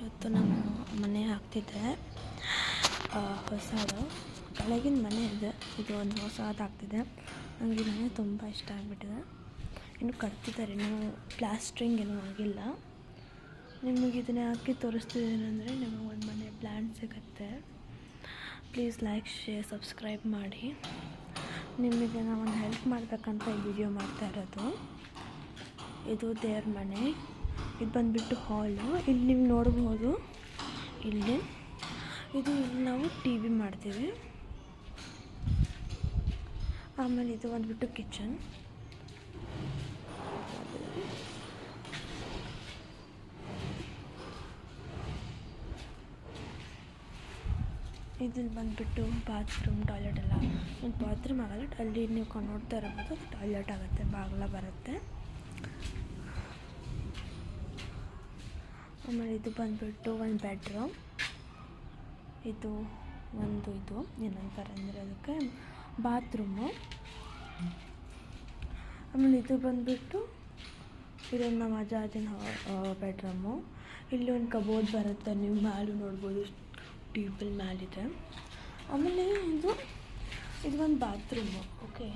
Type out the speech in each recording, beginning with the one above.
ಇವತ್ತು ನಮ್ಮ ಮನೆ ಆಗ್ತಿದೆ ಹೊಸದು. ಕೆಳಗಿನ ಮನೆ ಇದೆ, ಇದು ಒಂದು ಹೊಸದಾಗ್ತಿದೆ. ನನಗೆ ಈ ಮನೆ ತುಂಬ ಇಷ್ಟ ಆಗಿಬಿಟ್ಟಿದೆ. ಇನ್ನು ಕಟ್ತಿದ್ದಾರೆ, ಇನ್ನೂ ಪ್ಲಾಸ್ಟ್ರಿಂಗ್ ಏನೂ ಆಗಿಲ್ಲ. ನಿಮಗೆ ಇದನ್ನು ಹಾಕಿ ತೋರಿಸ್ತಿದ್ದೀನಿ ಅಂದರೆ ನಿಮಗೆ ಒಂದು ಮನೆ ಪ್ಲ್ಯಾನ್ ಸಿಗುತ್ತೆ. ಪ್ಲೀಸ್ ಲೈಕ್, ಶೇರ್, ಸಬ್ಸ್ಕ್ರೈಬ್ ಮಾಡಿ. ನಿಮಗೆ ನಾನು ಒಂದು ಹೆಲ್ಪ್ ಮಾಡಬೇಕಂತ ಈ ವಿಡಿಯೋ ಮಾಡ್ತಾ ಇರೋದು. ಇದು ದೇವ್ರ ಮನೆ, ಇದು ಬಂದುಬಿಟ್ಟು ಹಾಲು. ಇಲ್ಲಿ ನೀವು ನೋಡ್ಬೋದು, ಇಲ್ಲಿ ನಾವು ಟಿ ವಿ ಮಾಡ್ತೀವಿ. ಆಮೇಲೆ ಇದು ಬಂದುಬಿಟ್ಟು ಕಿಚನ್. ಇದಲ್ಲಿ ಬಂದುಬಿಟ್ಟು ಬಾತ್ರೂಮ್, ಟಾಯ್ಲೆಟ್ ಎಲ್ಲ. ಬಾತ್ರೂಮ್ ಆಗಲ್ಲ, ಅಲ್ಲಿ ನೀವು ನೋಡ್ತಾ ಇರ್ಬೋದು, ಟಾಯ್ಲೆಟ್ ಆಗುತ್ತೆ, ಬಾಗಿಲ ಬರುತ್ತೆ. ಆಮೇಲೆ ಇದು ಬಂದುಬಿಟ್ಟು ಒಂದು ಬೆಡ್ರೂಮ್. ಇದು ಏನಂತಾರೆ ಅಂದರೆ ಅದಕ್ಕೆ ಬಾತ್ರೂಮು. ಆಮೇಲೆ ಇದು ಬಂದುಬಿಟ್ಟು ಇದೊಂದು ನಮ್ಮ ಅಜ್ಜನ ಬೆಡ್ರೂಮು. ಇಲ್ಲಿ ಒಂದು ಕಬೋರ್ಡ್ ಬರುತ್ತೆ, ನೀವು ಮ್ಯಾಲೂ ನೋಡ್ಬೋದು, ಟೇಬಲ್ ಮ್ಯಾಲಿದೆ. ಆಮೇಲೆ ಇದು ಒಂದು ಬಾತ್ರೂಮು. ಓಕೆ,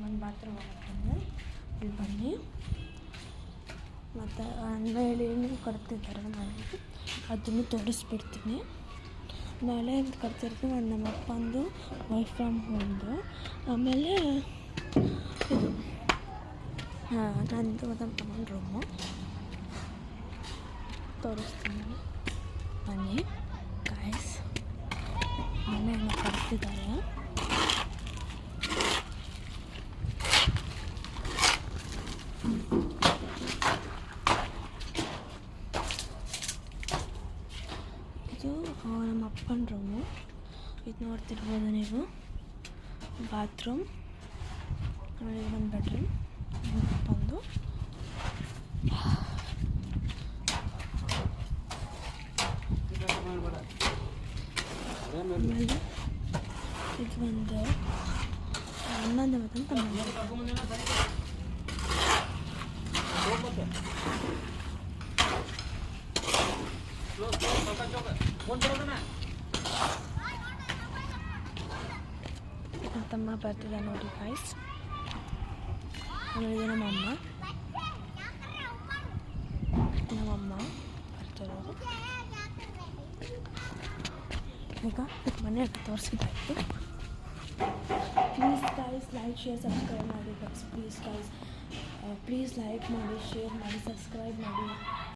ಒಂದು ಬಾತ್ರೂಮ್ ಆಗುತ್ತೆ. ಇಲ್ಲಿ ಬನ್ನಿ. ಮತ್ತು ಮೇಲೆ ನೀವು ಕಟ್ತಿದ್ದಾರೆ, ನಾನು ಅದನ್ನು ತೋರಿಸ್ಬಿಡ್ತೀನಿ. ನಾಳೆ ಕಟ್ತಿರ್ತೀನಿ. ಒಂದು ನಮ್ಮ ಅಪ್ಪಂದು ವರ್ಕ್ ಫ್ರಮ್ ಹೋಮ್ದು. ಆಮೇಲೆ ಇದು ನಂದು ನಮ್ಮ ತಮ್ಮನ ರೂಮು ತೋರಿಸ್ತೀನಿ, ಬನ್ನಿ ಗಾಯ್ಸ್. ಮನೆಯನ್ನು ಕಟ್ತಿದ್ದಾರೆ. ಇದು ನಮ್ಮ ಅಪ್ಪನ ರೂಮು. ಇದು ನೋಡ್ತಿರ್ಬೋದು ನೀವು, ಬಾತ್ರೂಮ್. ಆಮೇಲೆ ಒಂದು ಬೆಡ್ರೂಮ್ ಅಪ್ಪಂದು. ಆಮೇಲೆ ಇದು ಒಂದು ಅಣ್ಣಂದ ಮತ್ತಂತ ಮನೆ. ತಮ್ಮ ಬರ್ತಿದ್ದ ನೋಡಿ ಗಾಯ್ಸ್. ಆಮೇಲೆ ನಮ್ಮಮ್ಮ ಬರ್ತಿರೋದು. ಈಗ ಮನೆ ತೋರಿಸಿದ್ದಾಯಿತು. Please guys like, share, subscribe ಮಾಡಿ. ಪ್ಲೀಸ್ ಗೈಸ್, ಪ್ಲೀಸ್ ಲೈಕ್ ಮಾಡಿ, ಶೇರ್ ಮಾಡಿ, ಸಬ್ಸ್ಕ್ರೈಬ್ ಮಾಡಿ.